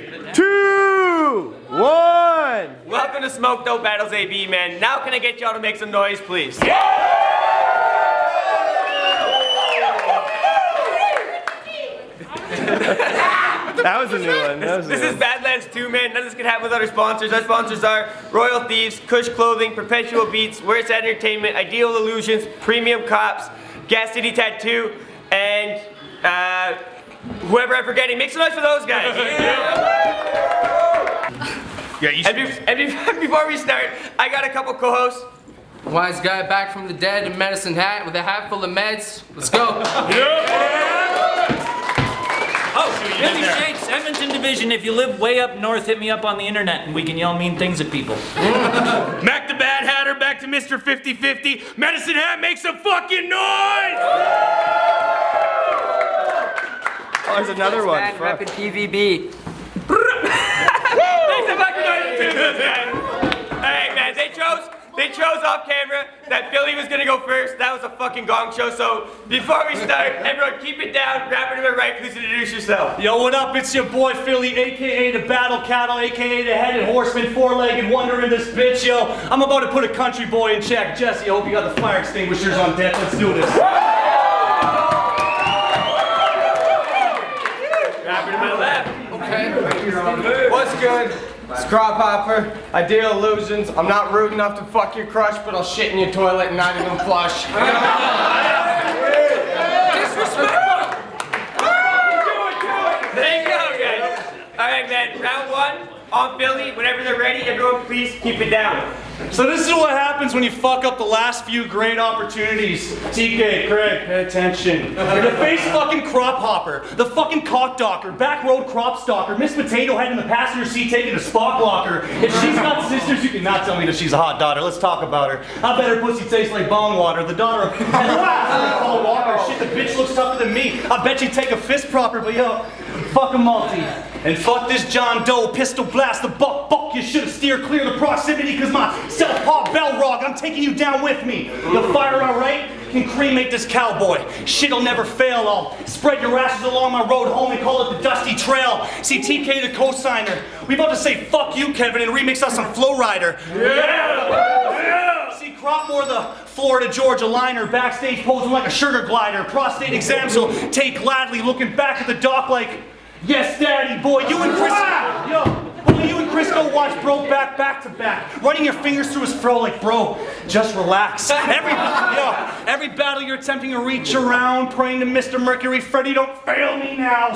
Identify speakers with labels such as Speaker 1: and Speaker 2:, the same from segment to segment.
Speaker 1: 3, 2, 1.
Speaker 2: Welcome to Smoke Dope Battles AB, man. Now can I get y'all to make some noise, please?
Speaker 1: That was a new one.
Speaker 2: This is Badlands 2, man. None of this can happen without our sponsors. Our sponsors are Royal Thieves, Kush Clothing, Perpetual Beats, Where's Entertainment, Ideal Illusions, Premium Cops, Gas City Tattoo, and whoever I'm forgetting. Make some noise for those guys. And before we start, I got a couple co-hosts.
Speaker 3: Wise guy back from the dead in medicine hat with a hat full of meds. Let's go.
Speaker 4: Oh, Billy Shakes, Edmonton Division. If you live way up north, hit me up on the internet and we can yell mean things at people.
Speaker 5: Mac the Bad Hatter, back to Mr. 50-50. Medicine Hat, make some fucking noise!
Speaker 1: Oh, there's another one.
Speaker 3: Rapid PVB.
Speaker 2: Make some fucking noise to those guys. Hey, man, they chose off camera that Philly was gonna go first. That was a fucking gong show. So before we start, everyone keep it down. Grab it to the right. Please introduce yourself.
Speaker 4: Yo, what up? It's your boy Philly, aka the Battle Cattle, aka the Headed Horseman, four-legged wonder in this bitch. Yo, I'm about to put a country boy in check. Jesse, I hope you got the fire extinguishers on deck. Let's do this.
Speaker 2: Grab it to my left.
Speaker 3: Okay.
Speaker 6: What's good? It's Kropp Hopper. Ideal Illusions. I'm not rude enough to fuck your crush, but I'll shit in your toilet and not even flush.
Speaker 3: Disrespectful.
Speaker 2: There you go, guys. All right, man. Round one on Philly. Whenever they're ready, everyone please keep it down.
Speaker 4: So this is what happens when you fuck up the last few great opportunities. TK, Craig, pay attention. You're the face fucking Kropp Hopper, the fucking cock docker, back road crop stalker, Miss Potato Head in the passenger seat taking a spot blocker. If she's got sisters, you cannot tell me that she's a hot daughter. Let's talk about her. I bet her pussy tastes like bong water. The daughter of Paul Walker. Shit, the bitch looks tougher than me. I bet she'd take a fist proper, but yo, fuck a multi. And fuck this John Doe, pistol blast, the buck. You should have steered clear of the proximity, cause my self-pop bell rog, I'm taking you down with me. The fire alright can cremate this cowboy. Shit'll never fail. I'll spread your ashes along my road home and call it the Dusty Trail. See, TK the co-signer. We about to say fuck you, Kevin, and remix us some Flow Rider. Yeah! See, Kropp more the Florida Georgia liner, backstage posing like a sugar glider. Prostate exams will take gladly, looking back at the dock like, yes, daddy, boy, you and Chris. Yo. You and Chris go watch Bro back to back, running your fingers through his fro like, bro, just relax. Every battle you're attempting to reach around, praying to Mr. Mercury, Freddy, don't fail me now.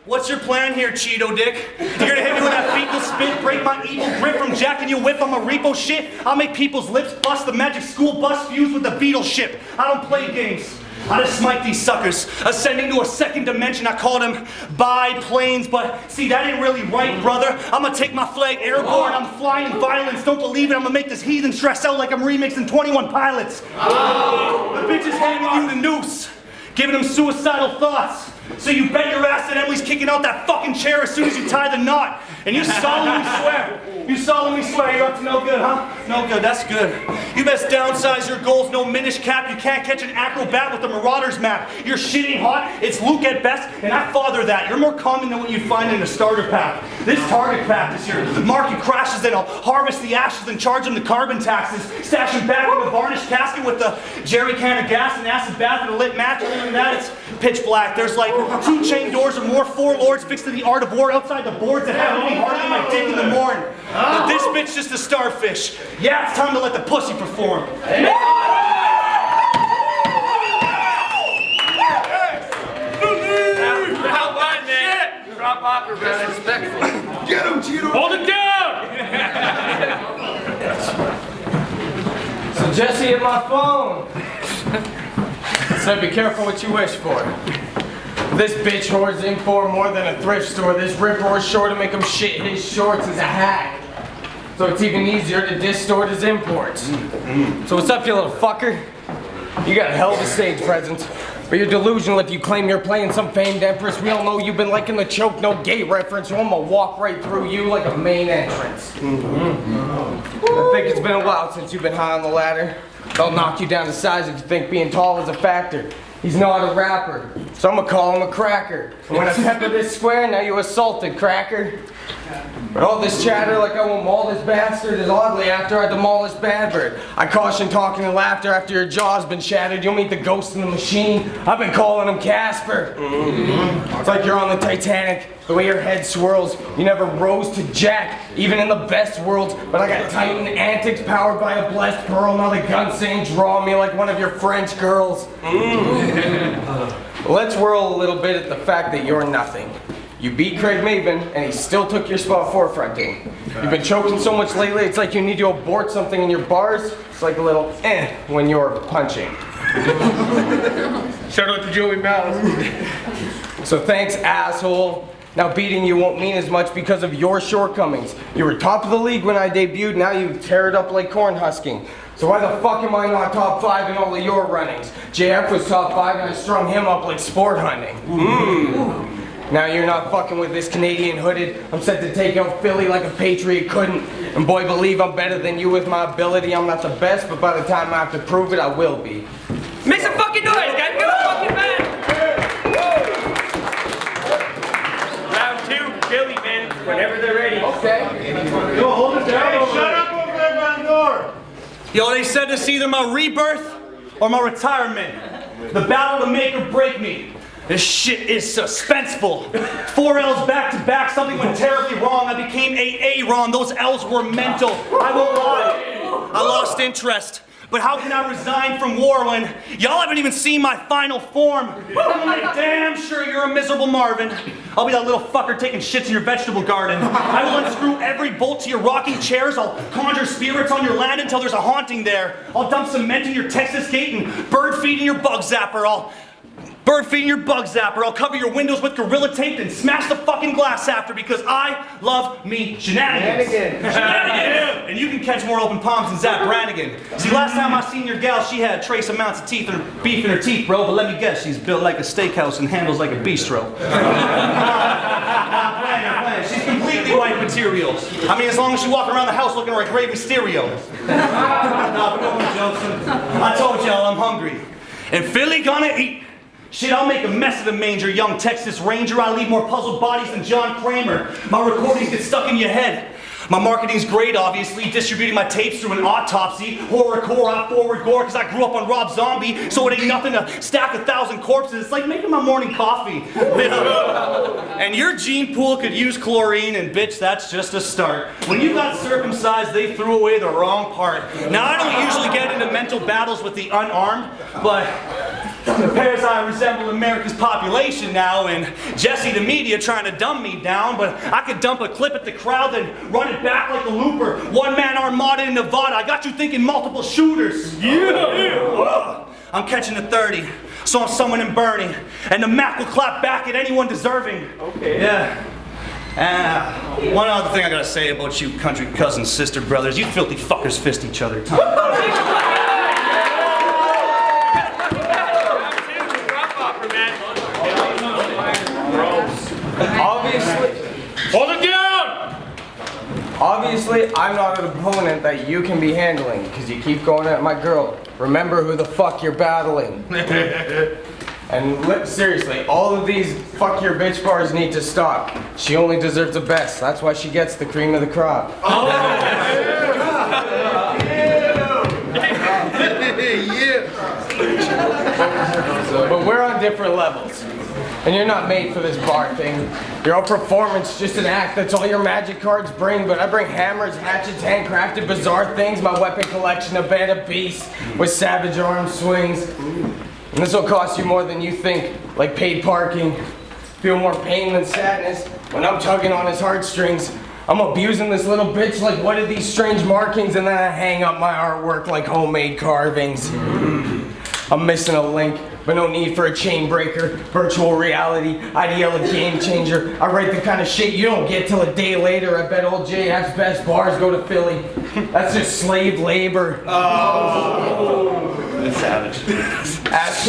Speaker 4: What's your plan here, Cheeto Dick? You're gonna hit me with that fecal spit, break my evil grip from jacking you whip on my repo shit? I'll make people's lips bust, the magic school bus fused with the Beetle ship. I don't play games. I just smite these suckers, ascending to a second dimension. I call them biplanes, but see, that ain't really right, brother. I'm gonna take my flag airborne, I'm flying violence. Don't believe it, I'm gonna make this heathen stress out like I'm remixing 21 Pilots. The bitch is handing you the noose, giving him suicidal thoughts. So you bet your ass that Emily's kicking out that fucking chair as soon as you tie the knot. And you solemnly swear you're up to no good, huh? No good, that's good. You best downsize your goals, no minish cap. You can't catch an acrobat with the Marauders map. Your shit ain't hot, it's Luke at best, and I father that. You're more common than what you'd find in a starter pack. This target practice here, the market crashes, then I'll harvest the ashes and charge them the carbon taxes. Stash them back in the varnished casket with the jerry can of gas and acid bath and a lit match. Other than that, it's pitch black. There's like 2 chain doors or more, 4 lords fixed to the art of war outside the boards that have me harder than my dick in the morn. But this bitch just a starfish. Yeah, it's time to let the pussy perform.
Speaker 2: Round one, man. Kropp Hopper, brother.
Speaker 3: Disrespectful.
Speaker 5: Get him, Cheeto!
Speaker 4: Hold it down!
Speaker 6: So Jesse hit my phone. Said be careful what you wish for. This bitch whore's in for more than a thrift store. This rip roar's sure to make him shit his shorts as a hack. So it's even easier to distort his imports. So what's up, you little fucker? You got a hell of a stage presence. But you're delusional if you claim you're playing some famed empress. We all know you've been liking the choke, no gay reference. So I'm gonna walk right through you like a main entrance. I think it's been a while since you've been high on the ladder. They'll knock you down to size if you think being tall is a factor.
Speaker 3: He's not a rapper, so I'ma call him a cracker. And when I pepper this square, now you assaulted, cracker. But all this chatter like I won't maul this bastard is oddly after I demolish Badbird. I caution talking and laughter after your jaw's been shattered. You'll meet the ghost in the machine. I've been calling him Casper. It's like you're on the Titanic. The way your head swirls, you never rose to jack, even in the best worlds. But I got Titan antics powered by a blessed pearl. Now the gun's saying draw me like one of your French girls. Let's whirl a little bit at the fact that you're nothing. You beat Craig Maven, and he still took your spot forefronting. You've been choking so much lately, it's like you need to abort something in your bars. It's like a little when you're punching.
Speaker 5: Shout out to Joey Malice.
Speaker 3: So thanks, asshole. Now beating you won't mean as much because of your shortcomings. You were top of the league when I debuted, now you tear it up like corn husking. So why the fuck am I not top 5 in all of your runnings? JF was top 5 and I strung him up like sport hunting. Now you're not fucking with this Canadian hooded. I'm set to take out Philly like a Patriot couldn't. And boy, believe I'm better than you with my ability. I'm not the best, but by the time I have to prove it, I will be.
Speaker 2: Make some fucking noise, guys! Get a fucking band! Round 2, Billy, man. Whenever they're ready.
Speaker 3: Okay.
Speaker 4: Yo, hold it down. Hey, shut up over there by the door. Yo, they said it's either my rebirth or my retirement. The battle to make or break me. This shit is suspenseful. 4 L's back to back, something went terribly wrong. I became AA-ron, those L's were mental. I won't lie, I lost interest. But how can I resign from war when y'all haven't even seen my final form? I'm gonna make damn sure you're a miserable Marvin. I'll be that little fucker taking shits in your vegetable garden. I will unscrew every bolt to your rocking chairs. I'll conjure spirits on your land until there's a haunting there. I'll dump cement in your Texas gate and bird feed in your bug zapper. I'll cover your windows with Gorilla Tape and smash the fucking glass after because I love me shenanigans. Shenanigans! And you can catch more open palms than Zach Brannigan. See, last time I seen your gal, she had trace amounts of teeth and beef in her teeth, bro, but let me guess, she's built like a steakhouse and handles like a bistro. She's completely white material. I mean, as long as she walk around the house looking like Rey Mysterio. Nah, but no more jokes. I told y'all I'm hungry. And Philly gonna eat. Shit, I'll make a mess of the manger, young Texas Ranger. I leave more puzzled bodies than John Kramer. My recordings get stuck in your head. My marketing's great, obviously, distributing my tapes through an autopsy. Horrorcore, I forward gore, cause I grew up on Rob Zombie, so it ain't nothing to stack 1,000 corpses. It's like making my morning coffee. And your gene pool could use chlorine, and bitch, that's just a start. When you got circumcised, they threw away the wrong part. Now, I don't usually get into mental battles with the unarmed, but it appears I resemble America's population now, and Jesse the media trying to dumb me down, but I could dump a clip at the crowd, then run it back like a looper. One-man armada in Nevada. I got you thinking multiple shooters. Yeah. I'm catching a 30, so I'm summoning Bernie, and the Mac will clap back at anyone deserving. Okay. Yeah. One other thing I gotta say about you country cousins, sister brothers, you filthy fuckers fist each other.
Speaker 5: Hold it down!
Speaker 3: Obviously, I'm not an opponent that you can be handling, because you keep going at my girl. Remember who the fuck you're battling. And seriously, all of these fuck your bitch bars need to stop. She only deserves the best. That's why she gets the cream of the crop.
Speaker 5: Oh,
Speaker 3: But we're on different levels. And you're not made for this bar thing. Your own performance, just an act, that's all your magic cards bring. But I bring hammers, hatchets, handcrafted, bizarre things. My weapon collection, a band of beasts with savage arm swings. And this will cost you more than you think, like paid parking. Feel more pain than sadness when I'm tugging on his heartstrings. I'm abusing this little bitch like what are these strange markings, and then I hang up my artwork like homemade carvings. I'm missing a link, but no need for a chain breaker. Virtual reality, I'd yell a game changer. I write the kind of shit you don't get till a day later. I bet old JF's best bars go to Philly. That's just slave labor.
Speaker 1: Oh, that's savage.
Speaker 3: Ass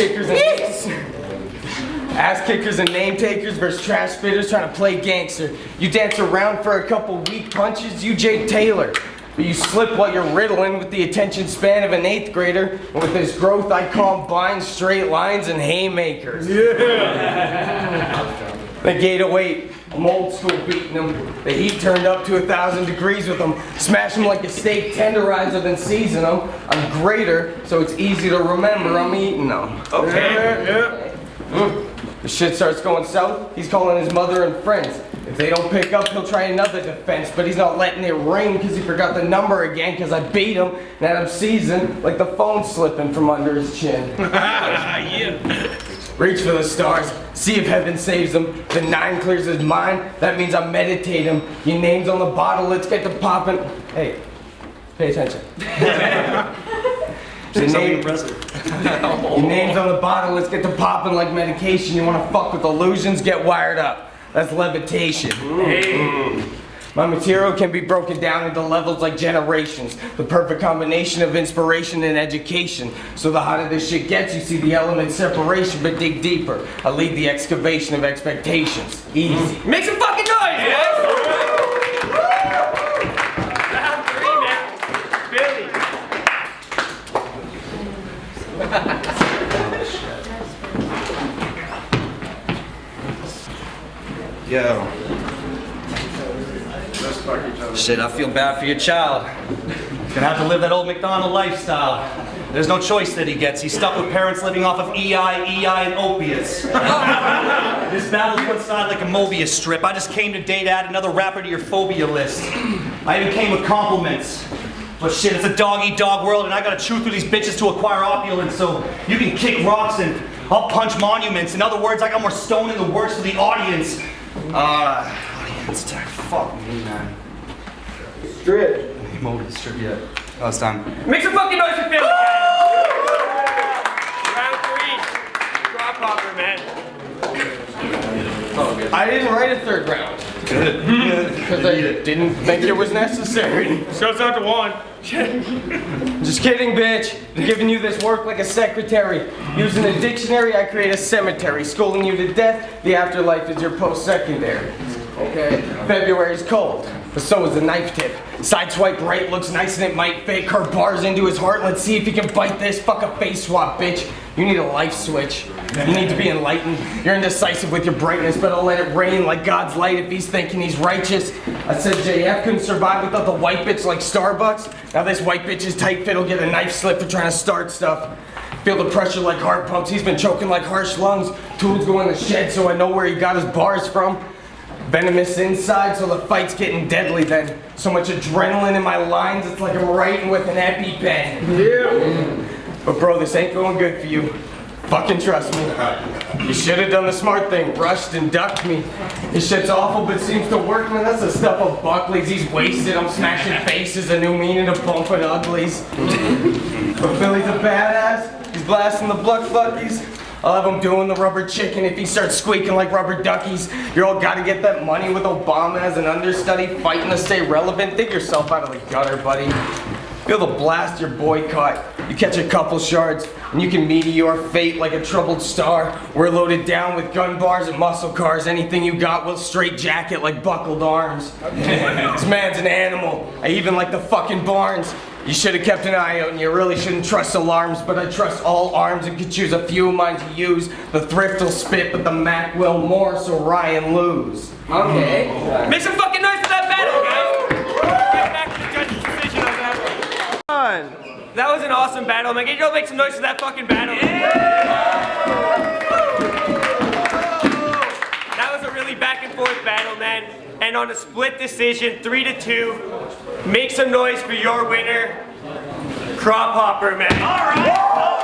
Speaker 3: kickers and name takers versus trash spitters trying to play gangster. You dance around for a couple weak punches, you Jake Taylor. But you slip while you're riddling with the attention span of an 8th grader. And with this growth, I combine straight lines and haymakers. Yeah. The gate of weight. I'm old school beating them. The heat turned up to 1,000 degrees with them. Smash them like a steak tenderizer, then season them. I'm greater, so it's easy to remember I'm eating them.
Speaker 2: Okay.
Speaker 3: Yeah. The shit starts going south. He's calling his mother and friends. If they don't pick up, he'll try another defense, but he's not letting it ring because he forgot the number again because I beat him and had him seasoned like the phone slipping from under his chin.
Speaker 5: Yeah.
Speaker 3: Reach for the stars, see if heaven saves him. The 9 clears his mind, that means I meditate him. Your name's on the bottle, let's get to popping. Hey, pay attention. Your name's on the bottle, let's get to popping like medication. You wanna fuck with illusions, get wired up. That's levitation. Hey. My material can be broken down into levels like generations. The perfect combination of inspiration and education. So the hotter this shit gets, you see the element separation, but dig deeper. I lead the excavation of expectations. Easy.
Speaker 2: Make some fucking noise, guys! Round 3, man. Billy.
Speaker 1: Yo. Shit, I feel bad for your child.
Speaker 4: Gonna have to live that old McDonald lifestyle. There's no choice that he gets. He's stuck with parents living off of EI, and opiates. This battle's one side like a Mobius strip. I just came today to add another rapper to your phobia list. I even came with compliments. But shit, it's a dog-eat-dog world and I gotta chew through these bitches to acquire opulence, so you can kick rocks and I'll punch monuments. In other words, I got more stone in the works for the audience. Audience tech. Fuck me, man.
Speaker 3: Strip.
Speaker 4: He mowed the strip yet. Oh, it's time.
Speaker 2: Make some fucking noise for Billy, guys! Round 3. Kropp hopper, man.
Speaker 3: I didn't write a 3rd round. Good. Because I didn't think it was necessary.
Speaker 2: Shouts out to Juan.
Speaker 3: Just kidding, bitch. I'm giving you this work like a secretary. Using a dictionary, I create a cemetery. Schooling you to death, the afterlife is your post-secondary. Okay? February's cold, but so is the knife tip. Side swipe right looks nice and it might fit. Carve bars into his heart. Let's see if he can bite this. Fuck a face swap, bitch. You need a life switch. You need to be enlightened. You're indecisive with your brightness, but I'll let it rain like God's light if he's thinking he's righteous. I said JF couldn't survive without the white bitch like Starbucks. Now this white bitch's tight fit will get a knife slip for trying to start stuff. Feel the pressure like heart pumps. He's been choking like harsh lungs. Tools go in the shed so I know where he got his bars from. Venomous inside, so the fight's getting deadly then. So much adrenaline in my lines, it's like I'm writing with an EpiPen. Yeah. But bro, this ain't going good for you. Fucking trust me. You should have done the smart thing, rushed and ducked me. This shit's awful, but seems to work, man. That's the stuff of Buckley's. He's wasted, I'm smashing faces, a new meaning of bumping uglies. But Billy's a badass. He's blasting the blood fuckies. I'll have him doing the rubber chicken if he starts squeaking like rubber duckies. You all gotta get that money with Obama as an understudy, fighting to stay relevant. Dig yourself out of the gutter, buddy. Feel the blast your boy caught. You catch a couple shards, and you can meteor fate like a troubled star. We're loaded down with gun bars and muscle cars. Anything you got will straight jacket like buckled arms. This man's an animal. I even like the fucking barns. You should have kept an eye out and you really shouldn't trust alarms, but I trust all arms and could choose a few of mine to use. The thrift will spit, but the Mac will more, so Ryan lose. Okay.
Speaker 2: Make some fucking noise for that battle, guys! Get back to the judge's decision on that one. That was an awesome battle, man. Can you all make some noise for that fucking battle? Yeah! That was a really back and forth battle, man. And on a split decision, 3-2, make some noise for your winner, Kropp Hopper, man. All right.